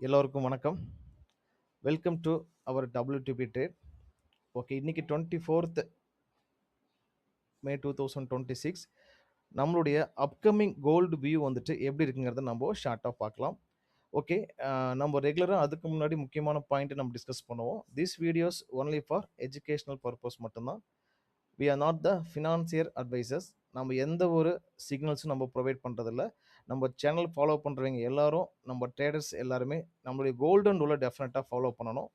எல்லோருக்கும் வணக்கம். Welcome to our WTP trade. Okay, இன்னைக்கு 24th மே 2026 நம்மளுடைய அப்கமிங் கோல்டு வியூ வந்துட்டு எப்படி இருக்குங்கிறத நம்ம ஷார்ட்டாக பார்க்கலாம். ஓகே, நம்ம ரெகுலராக அதுக்கு முன்னாடி முக்கியமான பாயிண்ட்டை நம்ம டிஸ்கஸ் பண்ணுவோம். This videos only for educational purpose மட்டும்தான். We are not the financier advisors. நம்ம எந்த ஒரு சிக்னல்ஸும் நம்ம ப்ரொவைட் பண்ணுறதில்ல. நம்ம சேனல் ஃபாலோ பண்ணுறவங்க எல்லாரும், நம்ம ட்ரேடர்ஸ் எல்லாருமே நம்மளுடைய கோல்டன் ரூலை டெஃபினட்டாக ஃபாலோ பண்ணணும்.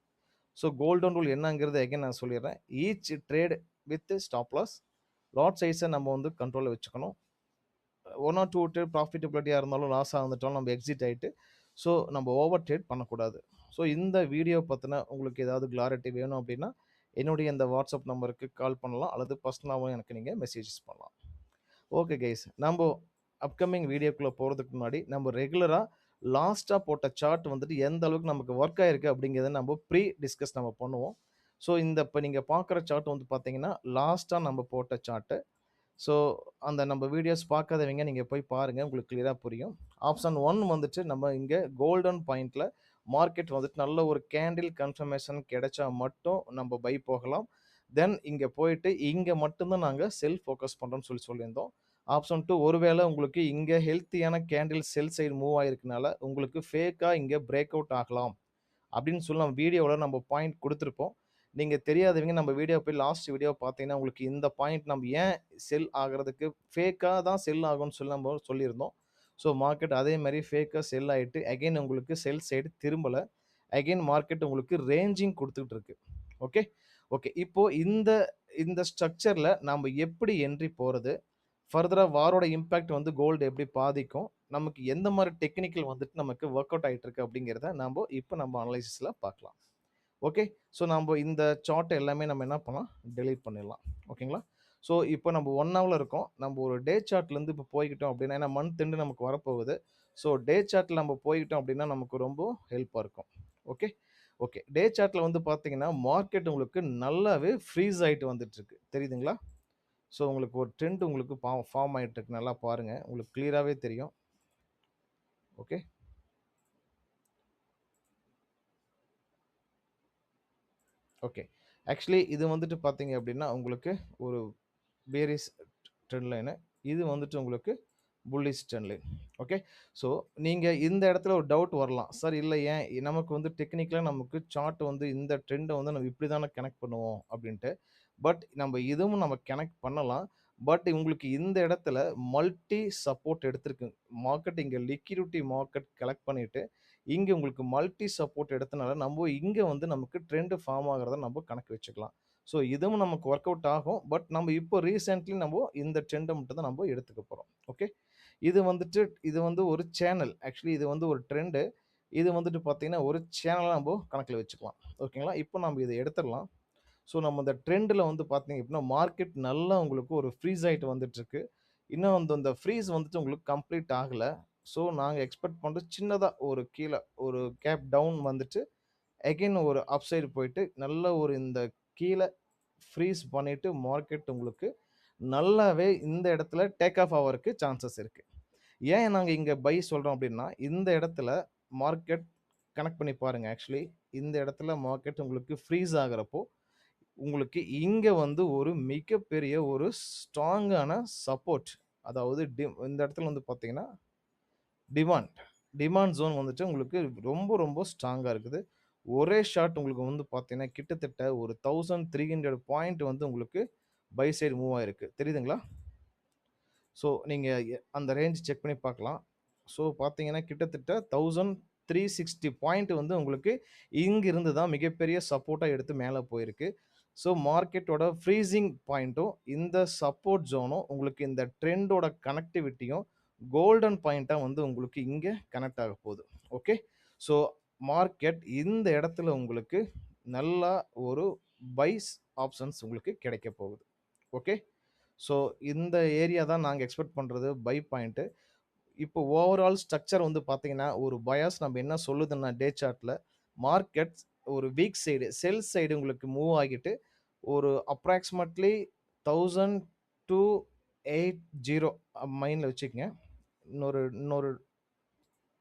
ஸோ கோல்டன் ரூல் என்னங்கிறது எகைன் நான் சொல்லிடுறேன். Each trade with stop loss, lot சைஸை நம்ம வந்து கண்ட்ரோலில் வச்சுக்கணும். 1 or 2 ட்ரேட் ப்ராஃபிட்டபிலிட்டியாக இருந்தாலும் லாஸ் ஆகிட்டாலும் நம்ம எக்ஸிட் ஆகிட்டு, ஸோ நம்ம ஓவர் ட்ரேட் பண்ணக்கூடாது. ஸோ இந்த வீடியோ பற்றின உங்களுக்கு ஏதாவது கிளாரிட்டி வேணும் அப்படின்னா என்னுடைய இந்த வாட்ஸ்அப் நம்பருக்கு கால் பண்ணலாம், அல்லது பர்சனலாகவும் எனக்கு நீங்கள் மெசேஜஸ் பண்ணலாம். ஓகே கைஸ், நம்ம அப்கமிங் வீடியோக்குள்ளே போகிறதுக்கு முன்னாடி நம்ம ரெகுலராக லாஸ்ட்டாக போட்ட சார்ட் வந்துட்டு எந்த அளவுக்கு நமக்கு ஒர்க் ஆகிருக்கு அப்படிங்கிறத நம்ம ப்ரீ டிஸ்கஸ் நம்ம பண்ணுவோம். ஸோ இந்த இப்போ நீங்கள் பார்க்குற சார்ட் வந்து பார்த்தீங்கன்னா லாஸ்ட்டாக நம்ம போட்ட சார்ட்டு. ஸோ அந்த நம்ம வீடியோஸ் பார்க்காதவங்க நீங்கள் போய் பாருங்கள், உங்களுக்கு கிளியராக புரியும். ஆப்ஷன் 1 வந்துட்டு நம்ம இங்கே கோல்டன் பாயிண்டில் மார்க்கெட் வந்துட்டு நல்ல ஒரு கேண்டில் கன்ஃபர்மேஷன் கிடைச்சா மட்டும் நம்ம பை போகலாம். தென் இங்கே போயிட்டு இங்கே மட்டும்தான் நாங்கள் செல் ஃபோக்கஸ் பண்ணுறோம்னு சொல்லியிருந்தோம். ஆப்ஷன் 2, ஒருவேளை உங்களுக்கு இங்கே ஹெல்த்தியான கேண்டில் செல் சைடு மூவ் ஆகிருக்கனால உங்களுக்கு ஃபேக்காக இங்கே பிரேக் அவுட் ஆகலாம் அப்படின்னு சொல்லி நம்ம வீடியோவில் நம்ம பாயிண்ட் கொடுத்துருப்போம். நீங்கள் தெரியாதவங்க நம்ம வீடியோ போய் லாஸ்ட் வீடியோ பார்த்தீங்கன்னா உங்களுக்கு இந்த பாயிண்ட் நம்ம ஏன் செல் ஆகிறதுக்கு ஃபேக்காக தான் செல் ஆகும்னு சொல்லி நம்ம சொல்லியிருந்தோம். ஸோ மார்க்கெட் அதே மாதிரி ஃபேக்காக செல் ஆகிட்டு அகைன் உங்களுக்கு செல் சைடு திரும்பலை. அகைன் மார்க்கெட் உங்களுக்கு ரேஞ்சிங் கொடுத்துக்கிட்டு இருக்கு. ஓகே ஓகே, இப்போது இந்த இந்த ஸ்ட்ரக்சரில் நம்ம எப்படி என்ட்ரி போகிறது, ஃபர்தராக வாரோட இம்பேக்ட் வந்து கோல்டு எப்படி பாதிக்கும், நமக்கு எந்த மாதிரி டெக்னிக்கல் வந்துட்டு நமக்கு ஒர்க் அவுட் ஆகிட்டு இருக்கு அப்படிங்கிறத நம்ம அனலைசிஸில் பார்க்கலாம். ஓகே, ஸோ நம்ம இந்த சார்ட் எல்லாமே நம்ம என்ன பண்ணலாம், டெலீட் பண்ணிடலாம். ஓகேங்களா? ஸோ இப்போ நம்ம 1 ஹவரில் இருக்கோம். நம்ம ஒரு டே சார்ட்லேருந்து இப்போ போய்கிட்டோம் அப்படின்னா, ஏன்னா மந்த் எண்டு நமக்கு வரப்போகுது. ஸோ டே சார்ட்டில் நம்ம போய்கிட்டோம் அப்படின்னா நமக்கு ரொம்ப ஹெல்ப்பாக இருக்கும். ஓகே ஓகே, டே சார்ட்டில் வந்து பார்த்தீங்கன்னா மார்க்கெட் உங்களுக்கு நல்லாவே ஃப்ரீஸ் ஆகிட்டு வந்துட்டு இருக்கு, தெரியுதுங்களா? ஸோ உங்களுக்கு ஒரு ட்ரெண்ட் உங்களுக்கு ஃபார்ம் ஆகிட்டு இருக்கு, நல்லா பாருங்கள், உங்களுக்கு கிளியராகவே தெரியும். ஓகே ஓகே, ஆக்சுவலி இது வந்துட்டு பார்த்தீங்க அப்படின்னா உங்களுக்கு ஒரு பேரிஸ் ட்ரெண்ட் லைனு, இது வந்துட்டு உங்களுக்கு bullish trend line. Okay, so நீங்கள் இந்த இடத்துல ஒரு டவுட் வரலாம், சார் இல்லை ஏன் நமக்கு வந்து டெக்னிக்கலாக நமக்கு சார்ட் வந்து இந்த ட்ரெண்டை வந்து நம்ம இப்படி தானே கனெக்ட் பண்ணுவோம் அப்படின்ட்டு. பட் நம்ம இதுவும் நம்ம கனெக்ட் பண்ணலாம். பட் உங்களுக்கு இந்த இடத்துல மல்டி சப்போர்ட் எடுத்திருக்கு மார்க்கெட். இங்கே லிக்விடிட்டி மார்க்கெட் கலெக்ட் பண்ணிட்டு இங்கே உங்களுக்கு மல்டி சப்போர்ட் எடுத்தனால நம்ம இங்கே வந்து நமக்கு ட்ரெண்ட் ஃபார்ம் ஆகிறத நம்ம கணக்கு வச்சுக்கலாம். ஸோ இதுவும் நமக்கு ஒர்க் அவுட் ஆகும். பட் நம்ம இப்போ ரீசெண்ட்லி நம்ம இந்த ட்ரெண்டை மட்டும் தான் நம்ம எடுத்துக்க போகிறோம். ஓகே, இது வந்து ஒரு சேனல், ஆக்சுவலி இது வந்து ஒரு ட்ரெண்டு. இது வந்துட்டு பார்த்தீங்கன்னா ஒரு சேனலாக நம்ம கணக்கில் வச்சுக்கலாம். ஓகேங்களா? இப்போ நம்ம இதை எடுத்துடலாம். ஸோ நம்ம இந்த ட்ரெண்டில் வந்து பார்த்தீங்க அப்படின்னா மார்க்கெட் நல்லா உங்களுக்கு ஒரு ஃப்ரீஸ் ஆகிட்டு வந்துட்டுருக்கு. இன்னும் வந்து அந்த ஃப்ரீஸ் வந்துட்டு உங்களுக்கு கம்ப்ளீட் ஆகலை. ஸோ நாங்கள் எக்ஸ்பெக்ட் பண்ணுறது சின்னதாக ஒரு கீழே ஒரு கேப் டவுன் வந்துட்டு அகைன் ஒரு அப் சைடு போயிட்டு நல்ல ஒரு இந்த கீழே ஃப்ரீஸ் பண்ணிவிட்டு மார்க்கெட் உங்களுக்கு நல்லாவே இந்த இடத்துல டேக் ஆஃப் ஆகிறதுக்கு சான்சஸ் இருக்குது. ஏன் நாங்கள் இங்கே பை சொல்கிறோம் அப்படின்னா, இந்த இடத்துல மார்க்கெட் கனெக்ட் பண்ணி பாருங்கள். ஆக்சுவலி இந்த இடத்துல மார்க்கெட் உங்களுக்கு ஃப்ரீஸ் ஆகிறப்போ உங்களுக்கு இங்கே வந்து ஒரு மிகப்பெரிய ஒரு ஸ்ட்ராங்கான சப்போர்ட், அதாவது இந்த இடத்துல வந்து பார்த்தீங்கன்னா டிமாண்ட் ஜோன் வந்துட்டு உங்களுக்கு ரொம்ப ரொம்ப ஸ்ட்ராங்காக இருக்குது. ஒரே ஷாட் உங்களுக்கு வந்து பார்த்தீங்கன்னா கிட்டத்தட்ட ஒரு 1300 பாயிண்ட் வந்து உங்களுக்கு பை சைடு மூவ் ஆயிருக்கு, தெரியுதுங்களா? ஸோ நீங்கள் அந்த ரேஞ்ச் செக் பண்ணி பார்க்கலாம். ஸோ பார்த்தீங்கன்னா கிட்டத்தட்ட 1360 பாயிண்ட் வந்து உங்களுக்கு இங்கிருந்து தான் மிகப்பெரிய சப்போர்ட்டாக எடுத்து மேலே போயிருக்கு. ஸோ மார்க்கெட்டோட ஃப்ரீசிங் பாயிண்ட்டும் இந்த சப்போர்ட் ஜோனும் உங்களுக்கு இந்த ட்ரெண்டோட கனெக்டிவிட்டியும் கோல்டன் பாயிண்ட்டாக வந்து உங்களுக்கு இங்கே கனெக்ட் ஆக போகுது. ஓகே, ஸோ மார்க்கெட் இந்த இடத்துல உங்களுக்கு நல்லா ஒரு பைஸ் ஆப்ஷன்ஸ் உங்களுக்கு கிடைக்க போகுது. ஓகே, ஸோ இந்த ஏரியா தான் நாங்கள் எக்ஸ்பெக்ட் பண்ணுறது பை பாயிண்ட்டு. இப்போ ஓவரால் ஸ்ட்ரக்சர் வந்து பார்த்தீங்கன்னா ஒரு பயாஸ் நம்ம என்ன சொல்லுதுன்னா டே சார்ட்டில் மார்க்கெட் ஒரு வீக் சைடு செல் சைடு உங்களுக்கு மூவ் ஆகிட்டு ஒரு அப்ராக்சிமேட்லி 1280 மைண்டில் வச்சுக்கோங்க. இன்னொரு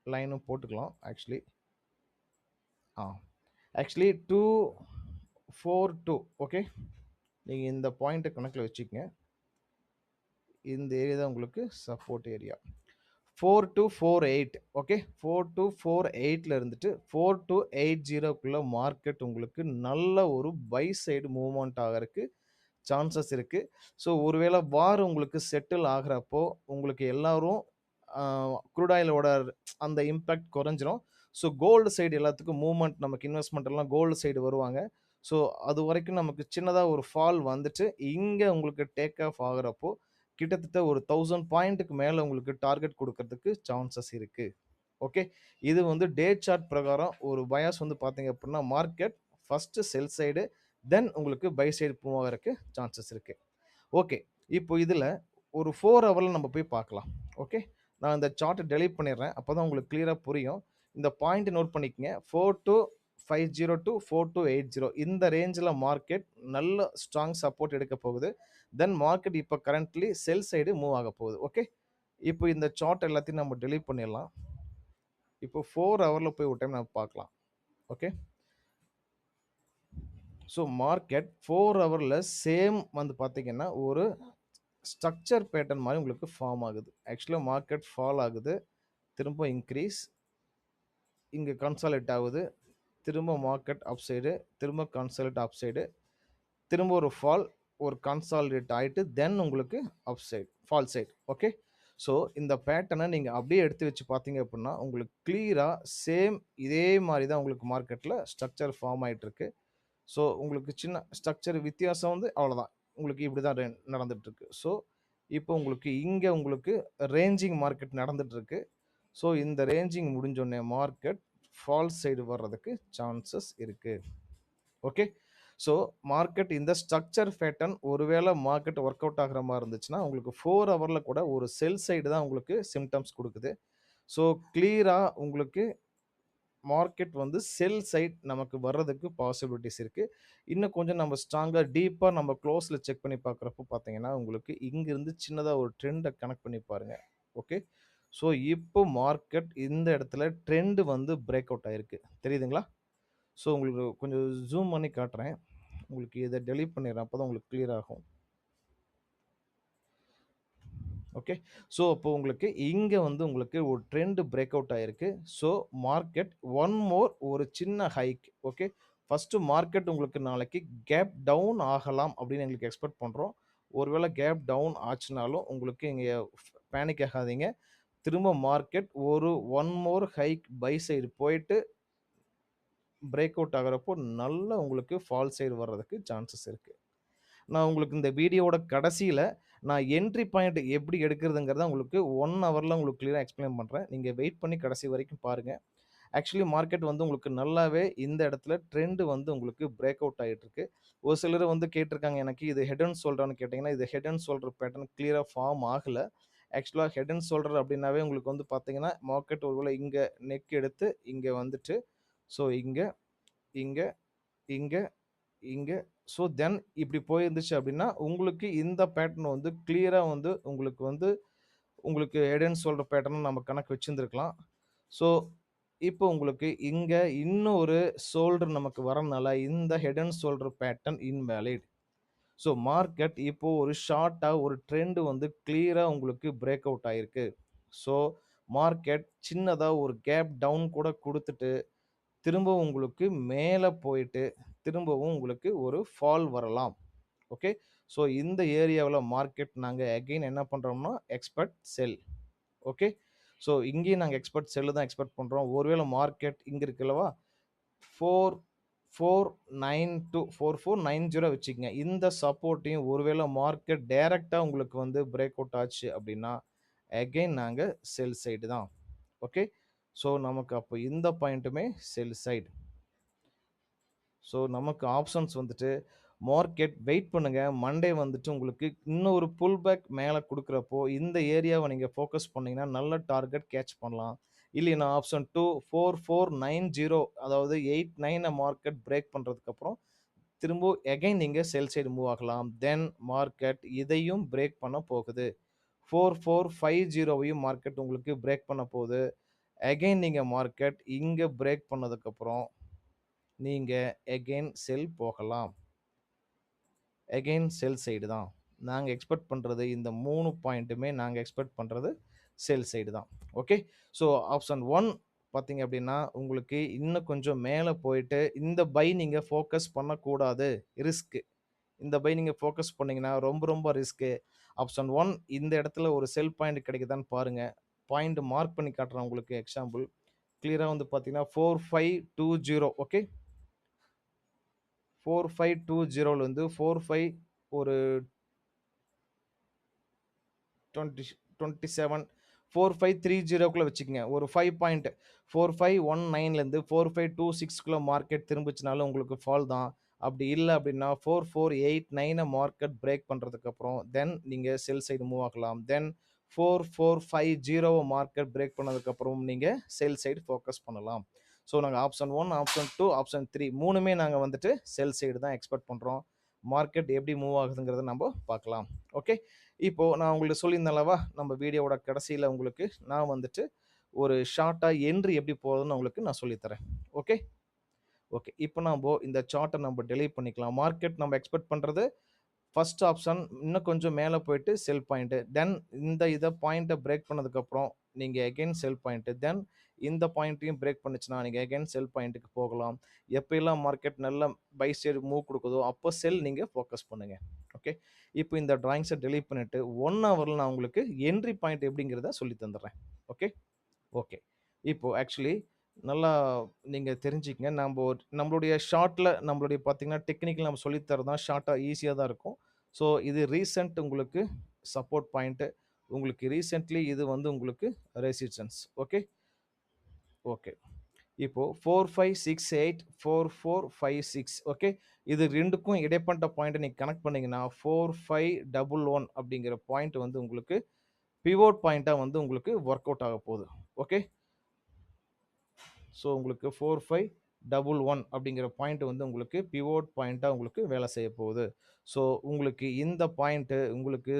லைனும் போட்டுக்கலாம். ஆக்சுவலி ஆ ஆக்சுவலி 242. ஓகே, நீங்கள் இந்த பாயிண்ட்டை கணக்கில் வச்சுக்கங்க. இந்த ஏரியா தான் உங்களுக்கு சப்போர்ட் ஏரியா. 4248. ஓகே, 4248ல இருந்துட்டு 4280க்குள்ள மார்க்கெட் உங்களுக்கு நல்ல ஒரு பை சைடு மூவ்மெண்ட் ஆகிறதுக்கு சான்சஸ் இருக்கு. ஸோ ஒருவேளை வார் உங்களுக்கு செட்டில் ஆகுறப்போ உங்களுக்கு எல்லாரும் க்ரூட் ஆயிலோட அந்த இம்பேக்ட் குறைஞ்சிரும். ஸோ கோல்டு சைடு எல்லாத்துக்கும் மூவ்மெண்ட், நமக்கு இன்வெஸ்ட்மெண்ட் எல்லாம் கோல்டு சைடு வருவாங்க. ஸோ அது வரைக்கும் நமக்கு சின்னதா ஒரு ஃபால் வந்துட்டு இங்க உங்களுக்கு டேக் ஆஃப் ஆகுறப்போ கிட்டத்தட்ட ஒரு 1000 பாயிண்ட்டுக்கு மேல உங்களுக்கு டார்கெட் குடுக்கறதுக்கு சான்சஸ் இருக்கு. ஓகே. இது வந்து டே சார்ட் பிரகாரம் ஒரு பயாஸ் வந்து பார்த்தீங்க அப்படின்னா, மார்க்கெட் ஃபர்ஸ்ட் செல் சைடு, தென் உங்களுக்கு பை சைடு மூவ் ஆகறக்கு சான்சஸ் இருக்கு. ஓகே. இப்போ இதுல ஒரு 4 ஹவர்ல நம்ம போய் பார்க்கலாம். ஓகே. நான் இந்த சார்ட்ட டெலீட் பண்ணிடுறேன். அப்பதான் உங்களுக்கு கிளியரா புரியும். இந்த பாயிண்ட் நோட் பண்ணிக்கங்க. 4250 to 4280 இந்த ரேஞ்சில மார்க்கெட் நல்ல ஸ்ட்ராங் சப்போர்ட் எடுக்க போகுது. தென் மார்க்கெட் இப்ப கரண்ட்லி செல் சைடு மூவ் ஆக போகுது. ஓகே. இப்போ இந்த சார்ட் எல்லாத்தையும் நம்ம டெலீட் பண்ணிடலாம். இப்போ 4 ஹவர்ல போய் ஒரு டைம் நம்ம பார்க்கலாம். ஓகே. ஸோ மார்க்கெட் 4 ஹவர்ல சேம் வந்து பார்த்தீங்கன்னா, ஒரு ஸ்ட்ரக்சர் பேட்டர்ன் மாதிரி உங்களுக்கு ஃபார்ம் ஆகுது. ஆக்சுவலா மார்க்கெட் ஃபால் ஆகுது. திரும்ப இன்க்ரீஸ். இங்க கன்சாலிடேட் ஆகுது. திரும்ப மார்க்கெட் அப் சைடு. திரும்ப கன்சாலிடேட் அப் சைடு. திரும்ப ஒரு ஃபால். ஒரு கன்சாலிடேட் ஆயிட்டு தென் உங்களுக்கு அப் side, fall side. Okay. So இந்த பேட்டர்னை நீங்க அப்படியே எடுத்து வச்சு பார்த்தீங்க அப்படின்னா, உங்களுக்கு கிளியரா சேம் இதே மாதிரி தான் உங்களுக்கு மார்க்கெட்ல ஸ்ட்ரக்சர் ஃபார்ம் ஆயிட்டு இருக்கு. ஸோ உங்களுக்கு சின்ன ஸ்ட்ரக்சர் வித்தியாசம் வந்து அவ்வளோதான். உங்களுக்கு இப்படி தான் நடந்துட்டு இருக்கு. ஸோ இப்போ உங்களுக்கு இங்க உங்களுக்கு ரேஞ்சிங் மார்க்கெட் நடந்துட்டு இருக்கு. ஸோ இந்த ரேஞ்சிங் முடிஞ்சோடனே மார்க்கெட் ஃபால் சைடு வர்றதுக்கு சான்சஸ் இருக்கு. ஓகே. ஸோ மார்க்கெட் இந்த ஸ்ட்ரக்சர் பேட்டர்ன் ஒருவேளை மார்க்கெட் ஒர்க் அவுட் ஆகுற மாதிரி இருந்துச்சுன்னா, உங்களுக்கு 4 ஹவர்ல கூட ஒரு செல் சைடு தான் உங்களுக்கு சிம்டம்ஸ் கொடுக்குது. ஸோ கிளியரா உங்களுக்கு மார்க்கெட் வந்து செல் சைட் நமக்கு வர்றதுக்கு பாசிபிலிட்டிஸ் இருக்கு. இன்னும் கொஞ்சம் நம்ம ஸ்ட்ராங்கா டீப்பா நம்ம க்ளோஸ்ல செக் பண்ணி பார்க்குறப்போ பார்த்தீங்கன்னா, உங்களுக்கு இங்கிருந்து சின்னதா ஒரு ட்ரெண்ட கனெக்ட் பண்ணி பாருங்க. ஓகே. ஸோ இப்போ மார்க்கெட் இந்த இடத்துல ட்ரெண்ட் வந்து பிரேக் அவுட் ஆயிருக்கு. தெரியுதுங்களா? ஸோ உங்களுக்கு கொஞ்சம் ஜூம் பண்ணி காட்டுறேன். உங்களுக்கு இத டெலீட் பண்ணிடுறேன். அப்பதான் உங்களுக்கு கிளியர் ஆகும். ஓகே. ஸோ அப்போ உங்களுக்கு இங்க வந்து உங்களுக்கு ஒரு ட்ரெண்ட் பிரேக் அவுட் ஆயிருக்கு. ஸோ மார்க்கெட் ஒன் மோர் ஒரு சின்ன ஹைக். ஓகே. ஃபர்ஸ்ட் மார்க்கெட் உங்களுக்கு நாளைக்கு கேப் டவுன் ஆகலாம் அப்படின்னு எங்களுக்கு எக்ஸ்பெக்ட் பண்றோம். ஒருவேளை கேப் டவுன் ஆச்சுனாலும் உங்களுக்கு இங்க பேனிக் ஆகாதீங்க. திரும்ப மார்க்கெட் ஒரு one more hike buy side போயிட்டு பிரேக் அவுட் ஆகுறப்போ நல்ல உங்களுக்கு ஃபால் சைடு வர்றதுக்கு சான்சஸ் இருக்கு. நான் உங்களுக்கு இந்த வீடியோவோட கடைசியில நான் என்ட்ரி பாயிண்ட் எப்படி எடுக்கிறதுங்கிறத உங்களுக்கு 1 ஹவர்ல உங்களுக்கு கிளியரா எக்ஸ்பிளைன் பண்றேன். நீங்க வெயிட் பண்ணி கடைசி வரைக்கும் பாருங்க. ஆக்சுவலி மார்க்கெட் வந்து உங்களுக்கு நல்லாவே இந்த இடத்துல ட்ரெண்ட் வந்து உங்களுக்கு பிரேக் அவுட் ஆயிட்டு இருக்கு. ஒரு சிலர் வந்து கேட்டிருக்காங்க எனக்கு இது ஹெட் அண்ட் ஷோல்டர்னு கேட்டீங்கன்னா, இது ஹெட் அண்ட் ஷோல்டர் பேட்டர்ன் கிளியரா ஃபார்ம் ஆகல. ஆக்சுவலா ஹெட் அண்ட் ஷோல்டர் அப்படின்னாவே உங்களுக்கு வந்து பார்த்தீங்கன்னா, மார்க்கெட் ஒருவேளை இங்க நெக் எடுத்து இங்க வந்துட்டு, ஸோ இங்க, இங்க, இங்க, இங்க. ஸோ தென் இப்படி போயிருந்துச்சு அப்படின்னா, உங்களுக்கு இந்த பேட்டர்ன் வந்து கிளியரா வந்து உங்களுக்கு வந்து உங்களுக்கு ஹெட் அண்ட் ஷோல்டர் பேட்டர்ன் நம்ம கணக்கு வச்சிருந்திருக்கலாம். ஸோ இப்போ உங்களுக்கு இங்க இன்னொரு ஷோல்டர் நமக்கு வரனால இந்த head and shoulder pattern invalid. So market இப்போ ஒரு ஷார்ட்டா ஒரு ட்ரெண்ட் வந்து கிளியரா உங்களுக்கு பிரேக் அவுட் ஆயிருக்கு. ஸோ மார்க்கெட் சின்னதா ஒரு கேப் டவுன் கூட குடுத்துட்டு திரும்பவும் உங்களுக்கு மேல போயிட்டு, திரும்பவும் உங்களுக்கு ஒரு ஃபால் வரலாம். ஓகே. ஸோ இந்த ஏரியாவுல மார்க்கெட் நாங்க அகைன் என்ன பண்றோம்னா, எக்ஸ்பெக்ட் செல். ஓகே. ஸோ இங்கேயும் நாங்க எக்ஸ்பெக்ட் செல் தான் எக்ஸ்பெக்ட் பண்றோம். ஒருவேளை மார்க்கெட் இங்க இருக்கு அல்லவா? 4492 4490 வச்சுக்கங்க. இந்த சப்போர்ட்டையும் ஒருவேளை மார்க்கெட் டைரக்ட்டா உங்களுக்கு வந்து பிரேக் அவுட் ஆச்சு அப்படின்னா, அகைன் நாங்க செல் சைடு தான். ஓகே. ஸோ நமக்கு அப்போ இந்த பாயிண்ட்டுமே செல் சைடு. ஸோ நமக்கு ஆப்ஷன்ஸ் வந்துட்டு மார்க்கெட் வெயிட் பண்ணுங்க. மண்டே வந்துட்டு உங்களுக்கு இன்னொரு புல் பேக் மேல குடுக்குறப்போ, இந்த ஏரியாவ நீங்க ஃபோக்கஸ் பண்ணீங்கன்னா, நல்ல டார்கெட் கேட்ச் பண்ணலாம். இல்லைன்னா ஆப்ஷன் 2 4490 அதாவது 89 மார்க்கெட் பிரேக் பண்றதுக்கப்புறம், திரும்ப அகைன் நீங்க செல் சைடு மூவ் ஆகலாம். தென் மார்க்கெட் இதையும் பிரேக் பண்ண போகுது. 4450வையும் மார்க்கெட் உங்களுக்கு பிரேக் பண்ண போகுது. அகைன் நீங்க மார்க்கெட் இங்க பிரேக் பண்ணதுக்கப்புறம் நீங்கள் எகெயின் செல் போகலாம். எகெயின் செல் சைடு தான் நாங்கள் எக்ஸ்பெக்ட் பண்ணுறது. இந்த 3 பாயிண்ட்டுமே நாங்கள் எக்ஸ்பெக்ட் பண்ணுறது செல் சைடு தான். ஓகே. ஸோ ஆப்ஷன் 1 பார்த்தீங்க அப்படின்னா உங்களுக்கு இன்னும் கொஞ்சம் மேலே போயிட்டு இந்த பை நீங்கள் ஃபோக்கஸ் பண்ணக்கூடாது, ரிஸ்க்கு. இந்த பை நீங்கள் ஃபோக்கஸ் பண்ணீங்கன்னா ரொம்ப ரொம்ப ரிஸ்க்கு. ஆப்ஷன் 1 இந்த இடத்துல ஒரு செல் பாயிண்ட் கிடைக்குதான்னு பாருங்கள். பாயிண்ட் மார்க் பண்ணி காட்டுறேன் உங்களுக்கு எக்ஸாம்பிள். கிளியராக வந்து பார்த்தீங்கன்னா 4520. ஓகே. 4520லேருந்து 45 ஒரு 27 4530க்குள்ள வச்சுக்கங்க. ஒரு 5 பாயிண்ட் 4519லேருந்து 4526க்குள்ள மார்க்கெட் திரும்பிச்சுனாலும் உங்களுக்கு ஃபால் தான். அப்படி இல்லை அப்படின்னா 4489 மார்க்கெட் பிரேக் பண்ணுறதுக்கு அப்புறம் தென் நீங்கள் செல் சைடு மூவ் ஆகலாம். தென் 4450 மார்க்கெட் பிரேக் பண்ணதுக்கப்புறம் நீங்கள் செல் சைடு ஃபோக்கஸ் பண்ணலாம். ஸோ நாங்கள் ஆப்ஷன் 1, ஆப்ஷன் 2, ஆப்ஷன் 3 மூணுமே நாங்கள் வந்துட்டு செல் சைடு தான் எக்ஸ்பெக்ட் பண்ணுறோம். மார்க்கெட் எப்படி மூவ் ஆகுதுங்கிறத நம்ம பார்க்கலாம். ஓகே. இப்போ நான் உங்களுக்கு சொல்லியிருந்தேன்லவா நம்ம வீடியோவோட கடைசியில் உங்களுக்கு நான் வந்துட்டு ஒரு ஷார்ட்டாக என்ட்ரி எப்படி போகுதுன்னு உங்களுக்கு நான் சொல்லித்தரேன். ஓகே. ஓகே. இப்போ நம்ம இந்த சார்ட்டை நம்ம டெலீட் பண்ணிக்கலாம். மார்க்கெட் நம்ம எக்ஸ்பெக்ட் பண்ணுறது ஃபர்ஸ்ட் ஆப்ஷன் இன்னும் கொஞ்சம் மேலே போயிட்டு செல் பாயிண்ட்டு. தென் இதை பாயிண்ட்டை பிரேக் பண்ணதுக்கப்புறம் நீங்கள் எகெயின் செல் பாயிண்ட்டு. தென் இந்த பாயிண்ட்டையும் பிரேக் பண்ணுச்சுன்னா நீங்கள் எகெயின் செல் பாயிண்ட்டுக்கு போகலாம். எப்போல்லாம் மார்க்கெட் நல்ல பை சைடு மூவ் கொடுக்குதோ அப்போ செல் நீங்கள் ஃபோக்கஸ் பண்ணுங்கள். ஓகே. இப்போ இந்த டிராயிங்ஸை டெலீட் பண்ணிவிட்டு 1 ஹவரில் நான் உங்களுக்கு என்ட்ரி பாயிண்ட் எப்படிங்கிறத சொல்லி தந்துடுறேன். ஓகே. ஓகே. இப்போ ஆக்சுவலி நல்லா நீங்கள் தெரிஞ்சுக்கங்க. நம்மளுடைய ஷார்ட்டில் நம்மளுடைய பார்த்தீங்கன்னா டெக்னிக்கல் நம்ம சொல்லித்தரது தான் ஷார்ட்டாக ஈஸியாக தான் இருக்கும். ஸோ இது ரீசெண்ட் உங்களுக்கு சப்போர்ட் பாயிண்ட்டு. உங்களுக்கு ரீசெண்ட்லி இது வந்து உங்களுக்கு ரெசிஸ்டன்ஸ். ஓகே. ஓகே. இப்போ 4568 4456. ஓகே. இது ரெண்டுக்கும் இடைப்பட்ட பாயிண்ட்டை நீங்கள் கனெக்ட் பண்ணீங்கன்னா 4511 அப்படிங்கிற பாயிண்ட் வந்து உங்களுக்கு பிவோட் பாயிண்ட்டாக வந்து உங்களுக்கு ஒர்க் அவுட் ஆக போகுது. ஓகே. ஸோ உங்களுக்கு 4511 அப்படிங்கிற பாயிண்ட் வந்து உங்களுக்கு பிவோட் பாயிண்ட்டாக உங்களுக்கு வேலை செய்ய போகுது. ஸோ உங்களுக்கு இந்த பாயிண்ட்டு உங்களுக்கு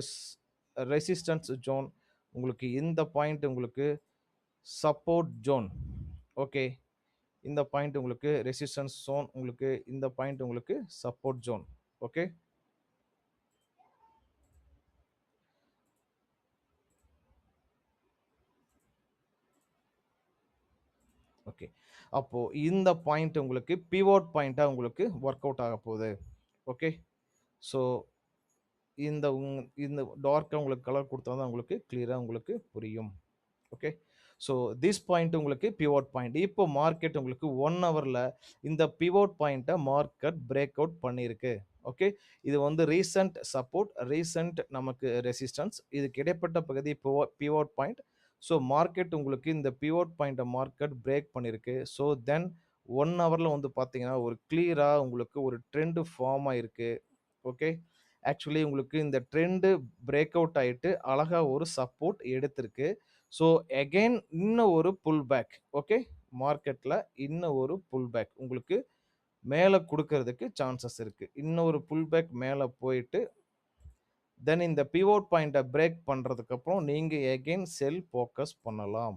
ரெசிஸ்டன்ஸ் ஜோன், உங்களுக்கு இந்த பாயிண்ட் உங்களுக்கு சப்போர்ட் ஜோன். ஓகே. இந்த பாயிண்ட் உங்களுக்கு ரெசிஸ்டன்ஸ் ஜோன், உங்களுக்கு இந்த பாயிண்ட் உங்களுக்கு சப்போர்ட் ஜோன். ஓகே. ஓகே. அப்போ இந்த பாயிண்ட் உங்களுக்கு பிவோட் பாயிண்ட்டாக உங்களுக்கு ஒர்க் அவுட் ஆக போகுது. ஓகே. ஸோ இந்த டார்க்காக உங்களுக்கு கலர் கொடுத்தா தான் உங்களுக்கு கிளியராக உங்களுக்கு புரியும். ஓகே. ஸோ திஸ் பாயிண்ட் உங்களுக்கு பிவோட் பாயிண்ட். இப்போ மார்க்கெட் உங்களுக்கு 1 ஹவரில் இந்த பிவோட் பாயிண்ட்டை மார்க்கெட் பிரேக் அவுட் பண்ணியிருக்கு. ஓகே. இது வந்து ரீசன்ட் சப்போர்ட், ரீசன்ட் நமக்கு ரெசிஸ்டன்ஸ், இதுக்கு இடைப்பட்ட பகுதி பிவோட் பாயிண்ட். ஸோ மார்க்கெட் உங்களுக்கு இந்த பிவோட் பாயிண்ட்டை மார்க்கெட் பிரேக் பண்ணியிருக்கு. ஸோ தென் 1 ஹவரில் வந்து பார்த்தீங்கன்னா ஒரு கிளியராக உங்களுக்கு ஒரு ட்ரெண்டு ஃபார்ம் ஆயிருக்கு. ஓகே. ஆக்சுவலி உங்களுக்கு இந்த ட்ரெண்டு பிரேக் அவுட் ஆகிட்டு அழகாக ஒரு சப்போர்ட் எடுத்திருக்கு. ஸோ அகெயின் இன்னும் ஒரு புல் பேக். ஓகே. மார்க்கெட்டில் இன்னும் ஒரு புல் பேக் உங்களுக்கு மேலே கொடுக்கறதுக்கு சான்சஸ் இருக்குது. இன்னும் ஒரு புல் பேக் மேலே போயிட்டு தென் இந்த பிவோட் பாயிண்ட்டை பிரேக் பண்ணுறதுக்கப்புறம் நீங்கள் அகெயின் செல் ஃபோக்கஸ் பண்ணலாம்.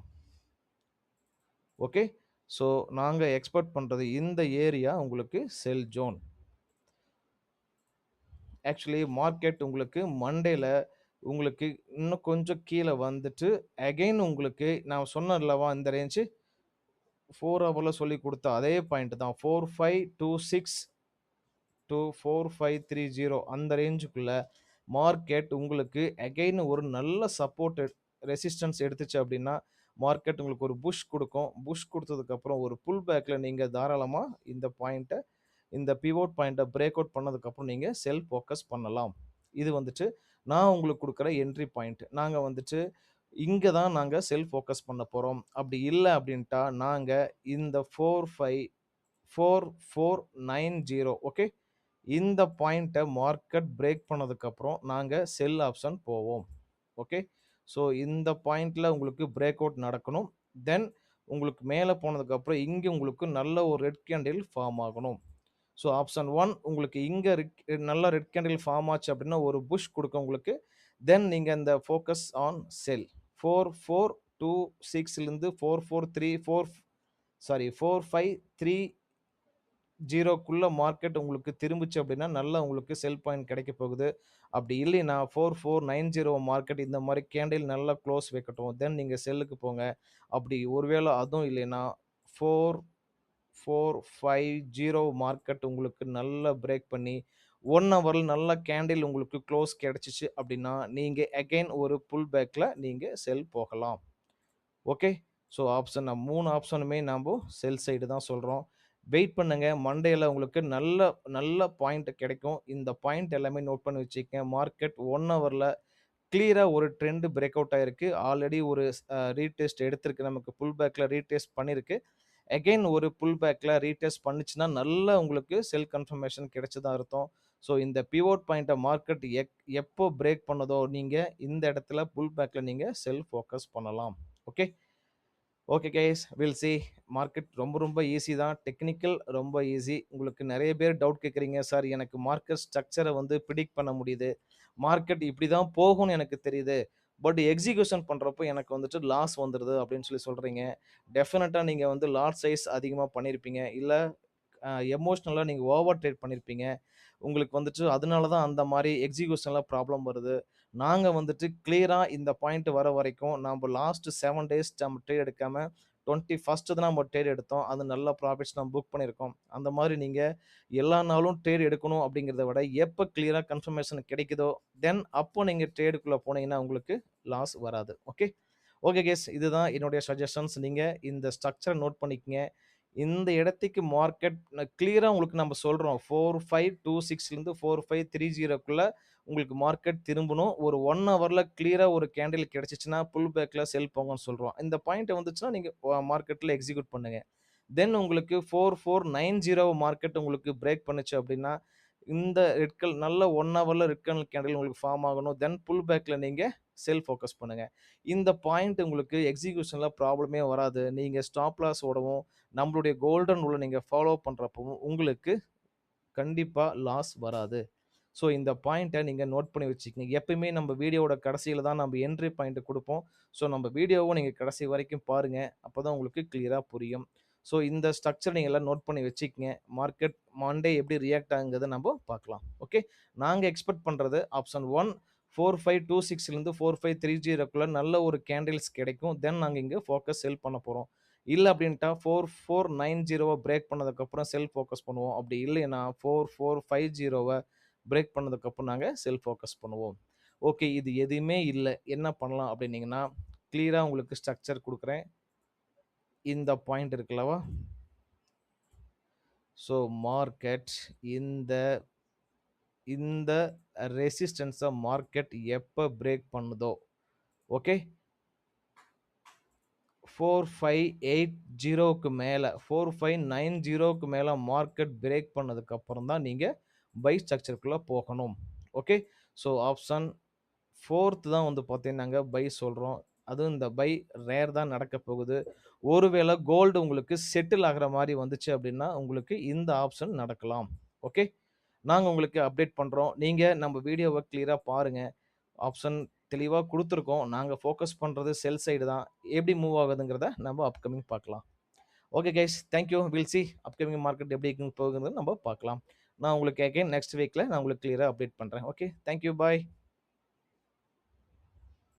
ஓகே. ஸோ நாங்கள் எக்ஸ்பெக்ட் பண்ணுறது இந்த ஏரியா உங்களுக்கு செல் ஜோன். ஆக்சுவலி மார்க்கெட் உங்களுக்கு மண்டேல உங்களுக்கு இன்னும் கொஞ்சம் கீழே வந்துட்டு அகெயின் உங்களுக்கு நான் சொன்னேன்லவா இந்த ரேஞ்சு 4 ஹவரில் சொல்லி கொடுத்த அதே பாயிண்ட் தான் 4526 டு 4530 அந்த ரேஞ்சுக்குள்ள மார்க்கெட் உங்களுக்கு அகெயின் ஒரு நல்ல சப்போர்ட் ரெசிஸ்டன்ஸ் எடுத்துச்சு அப்படின்னா மார்க்கெட் உங்களுக்கு ஒரு புஷ் கொடுக்கும். புஷ் கொடுத்ததுக்கப்புறம் ஒரு புல் பேக்கில் நீங்கள் தாராளமாக இந்த பாயிண்ட்டை இந்த பிவோட் பாயிண்ட்டை பிரேக் அவுட் பண்ணதுக்கப்புறம் நீங்கள் செல் ஃபோக்கஸ் பண்ணலாம். இது வந்துட்டு நான் உங்களுக்கு கொடுக்குற என்ட்ரி பாயிண்ட். நாங்கள் வந்துட்டு இங்கே தான் நாங்கள் செல் ஃபோக்கஸ் பண்ண போகிறோம். அப்படி இல்லை அப்படின்ட்டா நாங்கள் இந்த 4490 ஓகே இந்த பாயிண்ட்டை மார்க்கெட் பிரேக் பண்ணதுக்கப்புறம் நாங்கள் செல் ஆப்ஷன் போவோம். ஓகே. ஸோ இந்த பாயிண்டில் உங்களுக்கு பிரேக் அவுட் நடக்கணும். தென் உங்களுக்கு மேலே போனதுக்கப்புறம் இங்கே உங்களுக்கு நல்ல ஒரு ரெட் கேண்டில் ஃபார்ம் ஆகணும். ஸோ ஆப்ஷன் 1 உங்களுக்கு இங்கே நல்ல ரெட் கேண்டில் ஃபார்ம் ஆச்சு அப்படின்னா ஒரு புஷ் கொடுக்கும் உங்களுக்கு. தென் நீங்கள் இந்த ஃபோக்கஸ் ஆன் செல் 4426லேருந்து 4434 சாரி 4530 ஜீரோக்குள்ள மார்க்கெட் உங்களுக்கு திரும்பிச்சு அப்படின்னா நல்லா உங்களுக்கு செல் பாயிண்ட் கிடைக்க போகுது. அப்படி இல்லைன்னா 4490 மார்க்கெட் இந்த மாதிரி கேண்டில் நல்லா க்ளோஸ் வைக்கட்டும். தென் நீங்க செல்லுக்கு போங்க. அப்படி ஒருவேளை அதுவும் இல்லைன்னா 4450 மார்க்கெட் உங்களுக்கு நல்லா பிரேக் பண்ணி 1 ஹவர்ல நல்ல கேண்டில் உங்களுக்கு க்ளோஸ் கிடைச்சிச்சு அப்படின்னா நீங்க அகைன் ஒரு புல் பேக்ல நீங்க செல் போகலாம். ஓகே. ஸோ ஆப்ஷன் 3 ஆப்ஷனுமே நாம செல் சைடு தான் சொல்றோம். வெயிட் பண்ணுங்க. மண்டேல உங்களுக்கு நல்ல நல்ல பாயிண்ட் கிடைக்கும். இந்த பாயிண்ட் எல்லாமே நோட் பண்ணி வச்சுக்கங்க. மார்க்கெட் 1 ஹவர்ல கிளியரா ஒரு ட்ரெண்ட் பிரேக் அவுட் ஆயிருக்கு. ஆல்ரெடி ஒரு ரீடெஸ்ட் எடுத்திருக்கு. நமக்கு புல் பேக்ல ரீடெஸ்ட் பண்ணிருக்கு. அகைன் ஒரு புல் பேக்ல ரீடெஸ்ட் பண்ணுச்சுன்னா நல்லா உங்களுக்கு செல் கன்ஃபர்மேஷன் கிடைச்சதா அர்த்தம். ஸோ இந்த பிவோட் பாயிண்ட்ட மார்க்கெட் எப்போ பிரேக் பண்ணுதோ நீங்க இந்த இடத்துல புல் பேக்ல நீங்க செல் ஃபோக்கஸ் பண்ணலாம். Okay. Okay guys, will see. Market ரொம்ப ரொம்ப ஈஸி தான். டெக்னிக்கல் ரொம்ப ஈஸி. உங்களுக்கு நிறைய பேர் டவுட் கேட்குறீங்க, சார் எனக்கு மார்க்கெட் ஸ்ட்ரக்சரை வந்து ப்ரிடிக்ட் பண்ண முடியுது, மார்க்கெட் இப்படி தான் போகும்னு எனக்கு தெரியுது, பட் எக்ஸிக்யூஷன் பண்ணுறப்போ எனக்கு வந்துட்டு லாஸ் வந்துடுது அப்படின்னு சொல்லி சொல்கிறீங்க. டெஃபினட்டாக நீங்கள் வந்து லாட் சைஸ் அதிகமாக பண்ணியிருப்பீங்க, இல்லை எமோஷ்னலாக நீங்கள் ஓவர் ட்ரேட் பண்ணியிருப்பீங்க. உங்களுக்கு வந்துட்டு அதனால தான் அந்த மாதிரி எக்ஸிக்யூஷனில் ப்ராப்ளம் வருது. நாங்கள் வந்துட்டு கிளியராக இந்த பாயிண்ட் வர வரைக்கும் நம்ம லாஸ்ட் 7 days நம்ம ட்ரேட் எடுக்காம 21st தான் நம்ம ட்ரேட் எடுத்தோம். அது நல்ல ப்ராஃபிட்ஸ் நம்ம புக் பண்ணியிருக்கோம். அந்த மாதிரி நீங்கள் எல்லா நாளும் ட்ரேட் எடுக்கணும் அப்படிங்கிறத விட எப்போ கிளியராக கன்ஃபர்மேஷன் கிடைக்குதோ தென் அப்போ நீங்கள் ட்ரேடுக்குள்ளே போனீங்கன்னா உங்களுக்கு லாஸ் வராது. ஓகே. ஓகே கேஸ், இதுதான் என்னுடைய சஜஷன்ஸ். நீங்கள் இந்த ஸ்ட்ரக்சரை நோட் பண்ணிக்கங்க. இந்த இடத்துக்கு மார்க்கெட் கிளியராக உங்களுக்கு நம்ம சொல்கிறோம், 4526லேருந்து 4530க்குள்ளே உங்களுக்கு மார்க்கெட் திரும்பணும். ஒரு 1 ஹவரில் கிளியராக ஒரு கேண்டில் கிடைச்சிச்சுன்னா புல் பேக்கில் செல் போங்கன்னு சொல்கிறோம். இந்த பாயிண்ட் வந்துச்சுன்னா நீங்கள் மார்க்கெட்டில் எக்ஸிக்யூட் பண்ணுங்கள். தென் உங்களுக்கு 4490 மார்க்கெட் உங்களுக்கு பிரேக் பண்ணுச்சு அப்படின்னா இந்த ரெட் கலர் நல்ல 1 ஹவரில் ரெட் கலர் கேண்டில் உங்களுக்கு ஃபார்ம் ஆகணும். தென் புல் பேக்கில் நீங்கள் செல் ஃபோக்கஸ் பண்ணுங்கள். இந்த பாயிண்ட் உங்களுக்கு எக்ஸிக்யூஷனில் ப்ராப்ளமே வராது. நீங்கள் ஸ்டாப் லாஸ் ஓடவும் நம்மளுடைய கோல்டன் ரூலை நீங்கள் ஃபாலோ பண்ணுறப்பவும் உங்களுக்கு கண்டிப்பாக லாஸ் வராது. ஸோ இந்த பாயிண்ட்டை நீங்கள் நோட் பண்ணி வச்சுக்கோங்க. எப்பயுமே நம்ம வீடியோவோட கடைசியில் தான் நம்ம என்ட்ரி பாயிண்ட் கொடுப்போம். ஸோ நம்ம வீடியோவும் நீங்கள் கடைசி வரைக்கும் பாருங்கள். அப்போ தான் உங்களுக்கு கிளியராக புரியும். ஸோ இந்த ஸ்ட்ரக்சர் நீங்கள் எல்லாம் நோட் பண்ணி வச்சுக்கங்க. மார்க்கெட் மண்டே எப்படி ரியாக்ட் ஆகுங்கிறத நம்ம பார்க்கலாம். ஓகே. நாங்கள் எக்ஸ்பெக்ட் பண்ணுறது ஆப்ஷன் 1 4526லேருந்து 4530க்குள்ளே நல்ல ஒரு கேண்டில்ஸ் கிடைக்கும். தென் நாங்கள் இங்கே ஃபோக்கஸ் செல் பண்ண போகிறோம். இல்லை அப்படின்ட்டா 4490 பிரேக் பண்ணதுக்கப்புறம் செல் ஃபோக்கஸ் பண்ணுவோம். அப்படி இல்லைன்னா 4450 பிரேக் பண்ணதுக்கப்புறம் நாங்கள் செல் ஃபோக்கஸ் பண்ணுவோம். ஓகே. இது எதுவுமே இல்லை, என்ன பண்ணலாம் அப்படின்னீங்கன்னா கிளியராக உங்களுக்கு ஸ்ட்ரக்சர் கொடுக்குறேன். இந்த பாயிண்ட் இருக்குல்லவா, ஸோ மார்க்கெட் இந்த இந்த ரெசிஸ்டன்ஸை மார்க்கெட் எப்போ பிரேக் பண்ணுதோ, ஓகே, 4580க்கு மேலே 4590க்கு மேலே மார்க்கெட் பிரேக் பண்ணதுக்கப்புறம் தான் நீங்கள் பை ஸ்ட்ரக்சருக்குள்ளே போகணும். ஓகே. ஸோ ஆப்ஷன் 4th தான் வந்து பார்த்தீங்கன்னாங்க பை சொல்கிறோம். அதுவும் இந்த பை ரேர் தான் நடக்க போகுது. ஒருவேளை கோல்டு உங்களுக்கு செட்டில் ஆகிற மாதிரி வந்துச்சு அப்படின்னா உங்களுக்கு இந்த ஆப்ஷன் நடக்கலாம். ஓகே. நாங்கள் உங்களுக்கு அப்டேட் பண்ணுறோம். நீங்கள் நம்ம வீடியோவை கிளியராக பாருங்கள். ஆப்ஷன் தெளிவாக கொடுத்துருக்கோம். நாங்கள் ஃபோக்கஸ் பண்ணுறது செல் சைடு தான். எப்படி மூவ் ஆகுதுங்கிறத நம்ம அப்கமிங் பார்க்கலாம். Okay guys, thank you. Will see upcoming market எப்படி போகுதுன்னு நம்ம பார்க்கலாம். நான் உங்களுக்கு அகைன் நெக்ஸ்ட் வீக்கில் நான் உங்களுக்கு கிளியராக அப்டேட் பண்ணுறேன். ஓகே, தேங்க்யூ, பாய்.